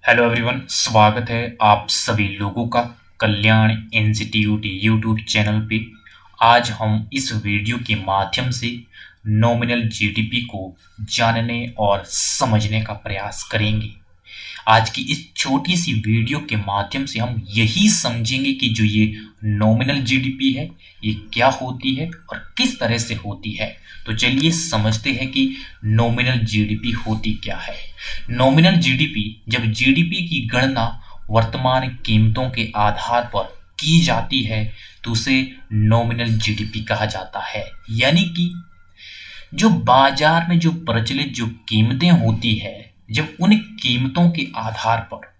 Hello everyone, स्वागत है आप सभी लोगों का कल्याण इंस्टीट्यूट यूट्यूब चैनल पे। आज हम इस वीडियो के माध्यम से नॉमिनल जीडीपी को जानने और समझने का प्रयास करेंगे। आज की इस छोटी सी वीडियो के माध्यम से हम यही समझेंगे कि जो ये नॉमिनल जीडीपी है ये क्या होती है और किस तरह से होती है। तो चलिए समझते हैं कि नॉमिनल जीडीपी होती क्या है। नॉमिनल जीडीपी, जब जीडीपी की गणना वर्तमान कीमतों के आधार पर की जाती है तो उसे नॉमिनल जीडीपी कहा जाता है। यानी कि जो बाजार में जो प्रचलित जो कीमतें होती है, जब उन कीमतों के आधार पर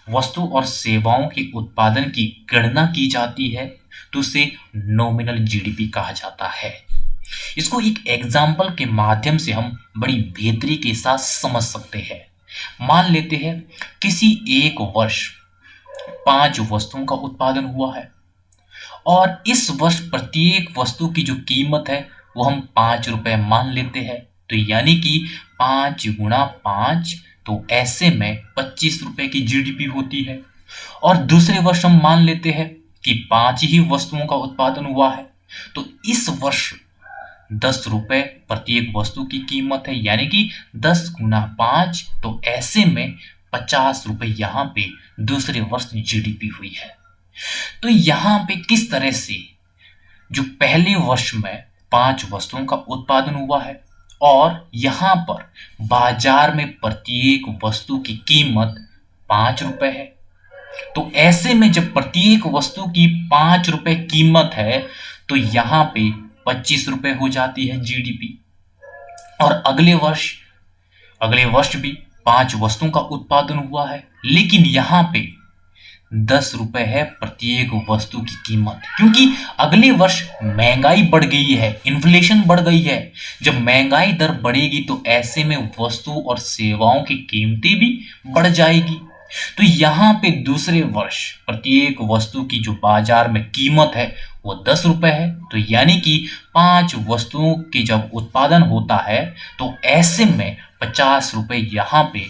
वस्तु और सेवाओं के उत्पादन की गणना की जाती है तो उसे नॉमिनल जीडीपी कहा जाता है। इसको एक एग्जाम्पल के माध्यम से हम बड़ी बेहतरी के साथ समझ सकते हैं। मान लेते हैं किसी एक वर्ष 5 वस्तुओं का उत्पादन हुआ है और इस वर्ष प्रत्येक वस्तु की जो कीमत है वो हम 5 रुपए मान लेते हैं। तो यानी कि 5 गुणा 5, तो ऐसे में 25 रुपए की जीडीपी होती है। और दूसरे वर्ष हम मान लेते हैं कि 5 ही वस्तुओं का उत्पादन हुआ है, तो इस वर्ष 10 रुपए प्रत्येक वस्तु की कीमत है। यानी कि 10 गुना 5, तो ऐसे में 50 रुपए यहाँ पे दूसरे वर्ष जीडीपी हुई है। तो यहाँ पे किस तरह से जो पहले वर्ष में 5 वस्तुओं का उत्पादन हुआ है और यहाँ पर बाजार में प्रत्येक वस्तु की कीमत 5 रुपए है, तो ऐसे में जब प्रत्येक वस्तु की 5 रुपए कीमत है तो यहाँ पे 25 रुपए हो जाती है जीडीपी। और अगले वर्ष भी 5 वस्तुओं का उत्पादन हुआ है, लेकिन यहाँ पे 10 रुपए है प्रत्येक वस्तु की कीमत, क्योंकि अगले वर्ष महंगाई बढ़ गई है, इन्फ्लेशन बढ़ गई है। जब महंगाई दर बढ़ेगी तो ऐसे में वस्तु और सेवाओं की कीमतें भी बढ़ जाएगी। तो यहाँ पे दूसरे वर्ष प्रत्येक वस्तु की जो बाजार में कीमत है वो 10 रुपए है। तो यानी कि 5 वस्तुओं की जब उत्पादन होता है तो ऐसे में 50 रुपए यहाँ पे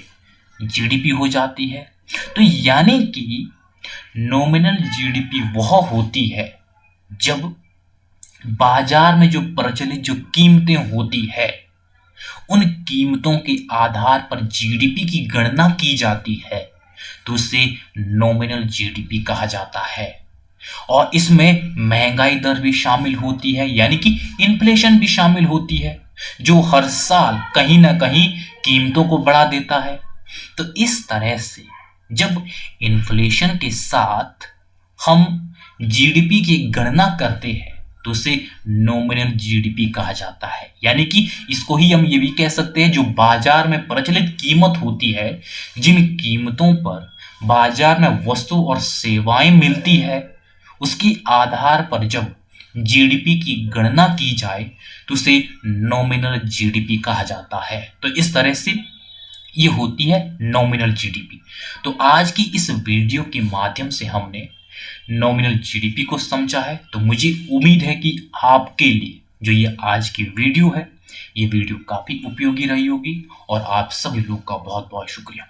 जीडीपी हो जाती है। तो यानी कि नॉमिनल जीडीपी वह होती है जब बाजार में जो प्रचलित जो कीमतें होती है उन कीमतों के आधार पर जीडीपी की गणना की जाती है, तो उसे नॉमिनल जीडीपी कहा जाता है। और इसमें महंगाई दर भी शामिल होती है, यानी कि इन्फ्लेशन भी शामिल होती है, जो हर साल कहीं ना कहीं कीमतों को बढ़ा देता है। तो इस तरह से जब इन्फ्लेशन के साथ हम जीडीपी की गणना करते हैं तो उसे नॉमिनल जीडीपी कहा जाता है। यानी कि इसको ही हम ये भी कह सकते हैं, जो बाजार में प्रचलित कीमत होती है, जिन कीमतों पर बाजार में वस्तु और सेवाएं मिलती है, उसके आधार पर जब जीडीपी की गणना की जाए तो उसे नॉमिनल जीडीपी कहा जाता है। तो इस तरह से ये होती है नॉमिनल जीडीपी। तो आज की इस वीडियो के माध्यम से हमने नॉमिनल जीडीपी को समझा है। तो मुझे उम्मीद है कि आपके लिए जो ये आज की वीडियो है, ये वीडियो काफ़ी उपयोगी रही होगी। और आप सभी लोग का बहुत बहुत शुक्रिया।